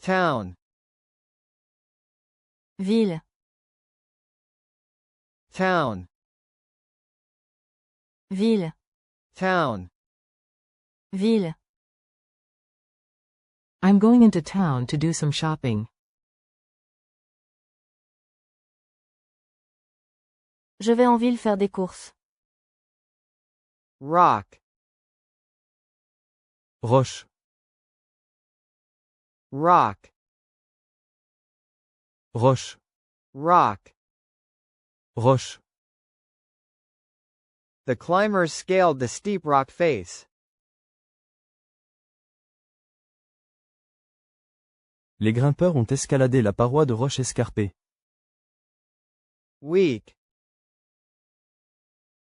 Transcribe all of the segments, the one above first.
Town. Ville. Town. Ville. Town. Ville. I'm going into town to do some shopping. Je vais en ville faire des courses. Rock. Roche. Rock. Roche. Rock. Roche. The climbers scaled the steep rock face. Les grimpeurs ont escaladé la paroi de roche escarpée. Week.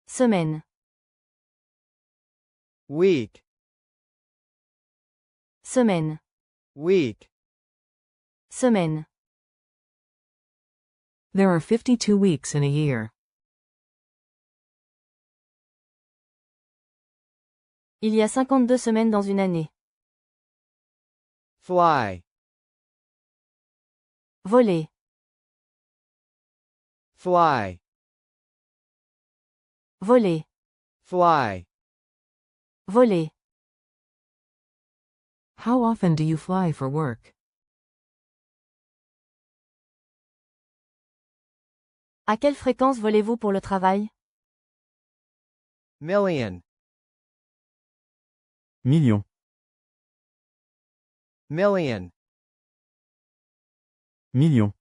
Semaine. Week. Semaine. Week. Semaine. There are 52 weeks in a year. Il y a 52 semaines dans une année. Fly. Voler. Fly. Voler. Fly. Voler. How often do you fly for work? À quelle fréquence volez-vous pour le travail? Million. Million. Million. Million.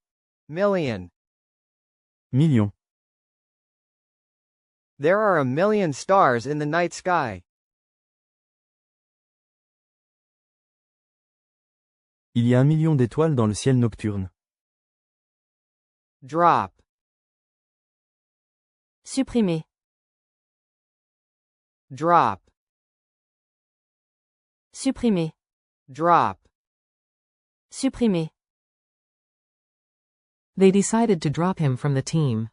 Million. Million. There are a million stars in the night sky. Il y a 1 million d'étoiles dans le ciel nocturne. Drop. Supprimer. Drop. Supprimer. Drop. Supprimer. They decided to drop him from the team.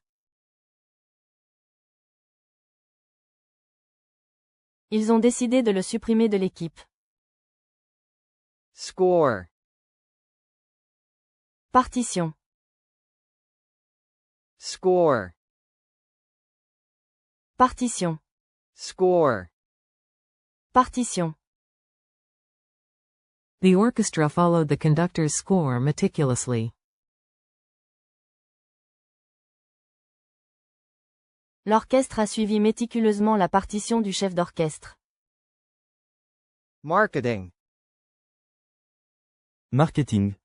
Ils ont décidé de le supprimer de l'équipe. Score. Partition. Score. Partition. Score. Partition. The orchestra followed the conductor's score meticulously. L'orchestre a suivi méticuleusement la partition du chef d'orchestre. Marketing. Marketing.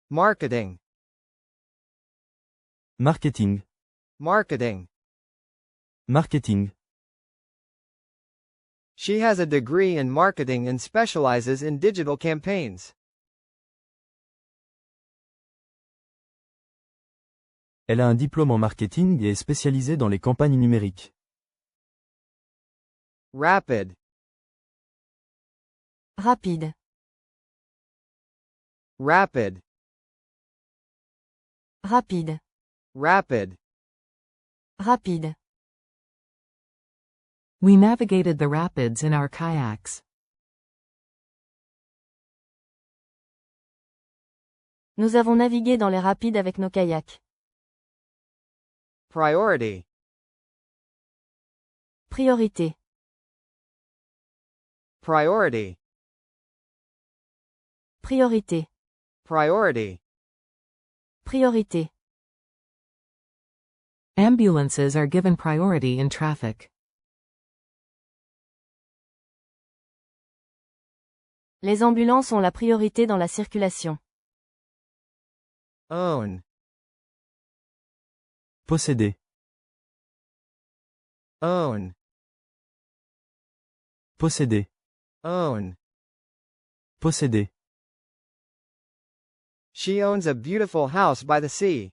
Marketing. Marketing. Marketing. Marketing. She has a degree in marketing and specializes in digital campaigns. Elle a un diplôme en marketing et est spécialisée dans les campagnes numériques. Rapid. Rapide. Rapid. Rapide. Rapid. Rapide. We navigated the rapids in our kayaks. Nous avons navigué dans les rapides avec nos kayaks. Priority. Priorité. Priority. Priorité. Priority. Priorité. Ambulances are given priority in traffic. Les ambulances ont la priorité dans la circulation. Own. Posséder. Own. Posséder. Own. Posséder. She owns a beautiful house by the sea.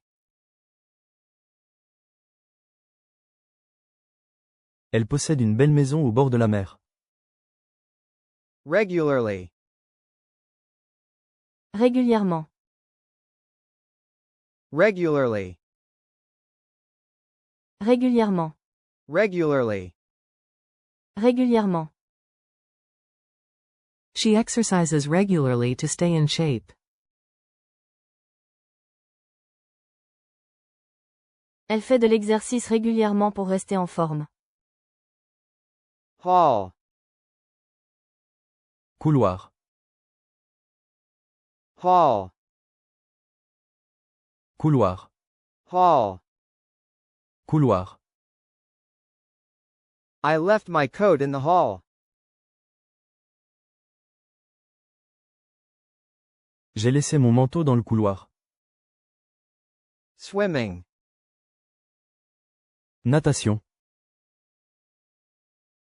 Elle possède une belle maison au bord de la mer. Regularly. Régulièrement. Regularly. Régulièrement. Regularly. Régulièrement. She exercises regularly to stay in shape. Elle fait de l'exercice régulièrement pour rester en forme. Hall. Couloir. Hall. Couloir. Hall. Couloir. I left my coat in the hall. J'ai laissé mon manteau dans le couloir. Swimming. Natation.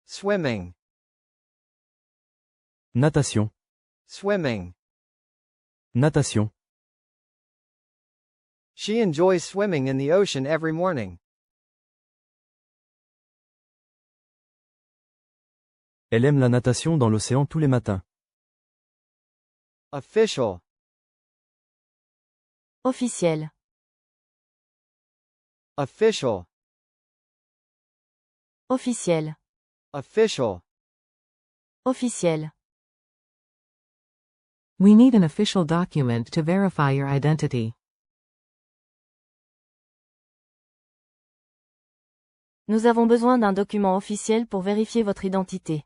Swimming. Natation. Swimming. Natation. She enjoys swimming in the ocean every morning. Elle aime la natation dans l'océan tous les matins. Official. Officiel. Official. Officiel. Official. Officiel. We need an official document to verify your identity. Nous avons besoin d'un document officiel pour vérifier votre identité.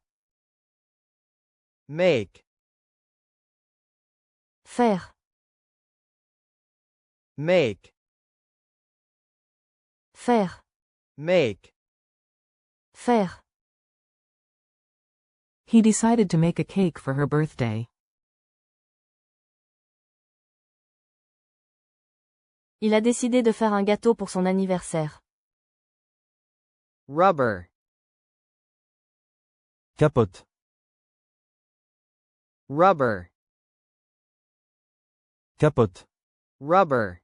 Make. Faire. Make. Faire. Make. Faire. He decided to make a cake for her birthday. Il a décidé de faire un gâteau pour son anniversaire. Rubber. Capote. Rubber. Capote. Rubber.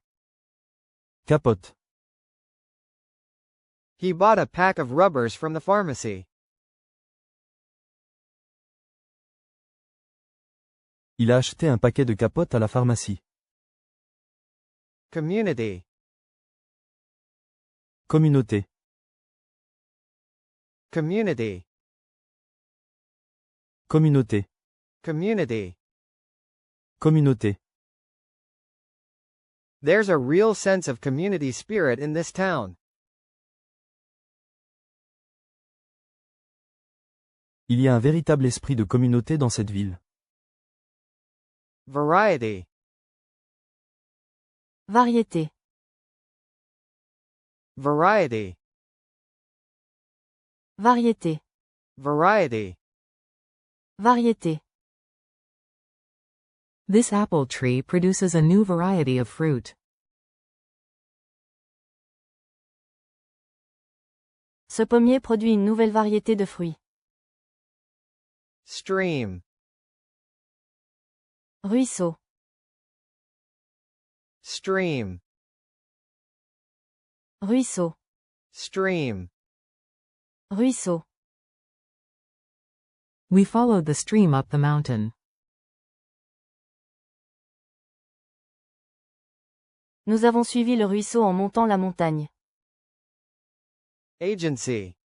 Capote. He bought a pack of rubbers from the pharmacy. Il a acheté un paquet de capotes à la pharmacie. Community. Communauté. Community. Communauté. Community. Communauté. There's a real sense of community spirit in this town. Il y a un véritable esprit de communauté dans cette ville. Variety. Variété. Variety. Variété. Variety. Variété. This apple tree produces a new variety of fruit. Ce pommier produit une nouvelle variété de fruits. Stream. Ruisseau. Stream. Ruisseau. Stream. Ruisseau. We followed the stream up the mountain. Nous avons suivi le ruisseau en montant la montagne. Agency.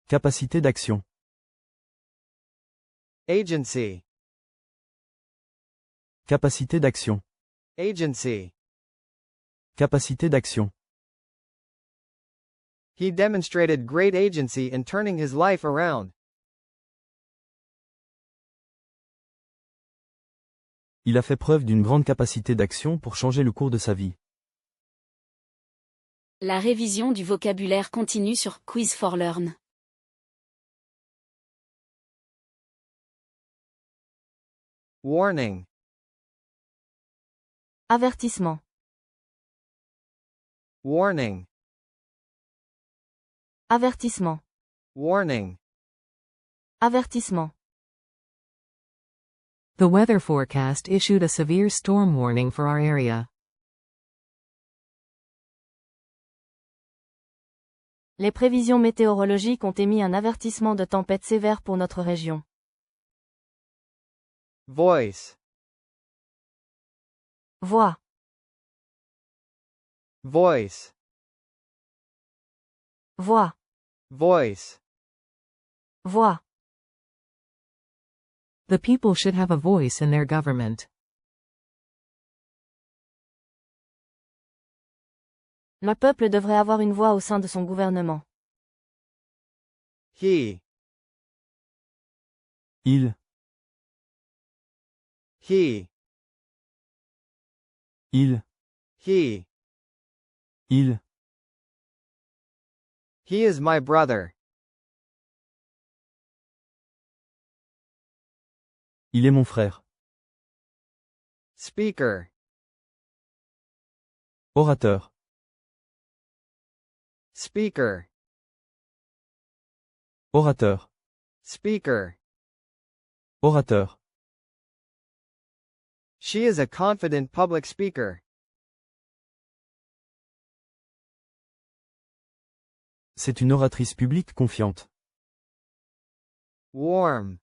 Capacité d'action. Agency. Capacité d'action. Agency. Capacité d'action. He demonstrated great agency in turning his life around. Il a fait preuve d'une grande capacité d'action pour changer le cours de sa vie. La révision du vocabulaire continue sur Quiz for Learn. Warning. Avertissement. Warning. Avertissement. Warning. Avertissement. The weather forecast issued a severe storm warning for our area. Les prévisions météorologiques ont émis un avertissement de tempête sévère pour notre région. Voice. Voix. Voice. Voix. Voice. Voix. The people should have a voice in their government. Le peuple devrait avoir une voix au sein de son gouvernement. He. Il. He. Il. He. Il. He is my brother. Il est mon frère. Speaker. Orateur. Speaker. Orateur. Speaker. Orateur. She is a confident public speaker. C'est une oratrice publique confiante. Warm.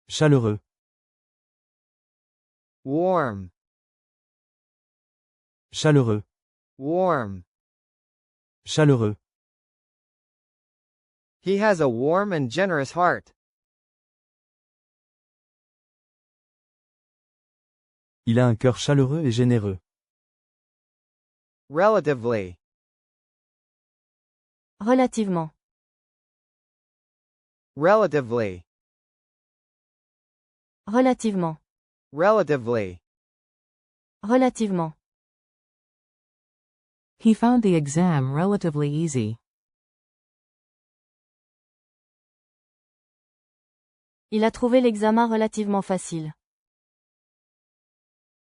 Chaleureux. Warm. Chaleureux. Warm. Chaleureux. He has a warm and generous heart. Il a un cœur chaleureux et généreux. Relatively. Relativement. Relatively. Relativement. Relatively. Relativement. He found the exam relatively easy. Il a trouvé l'examen relativement facile.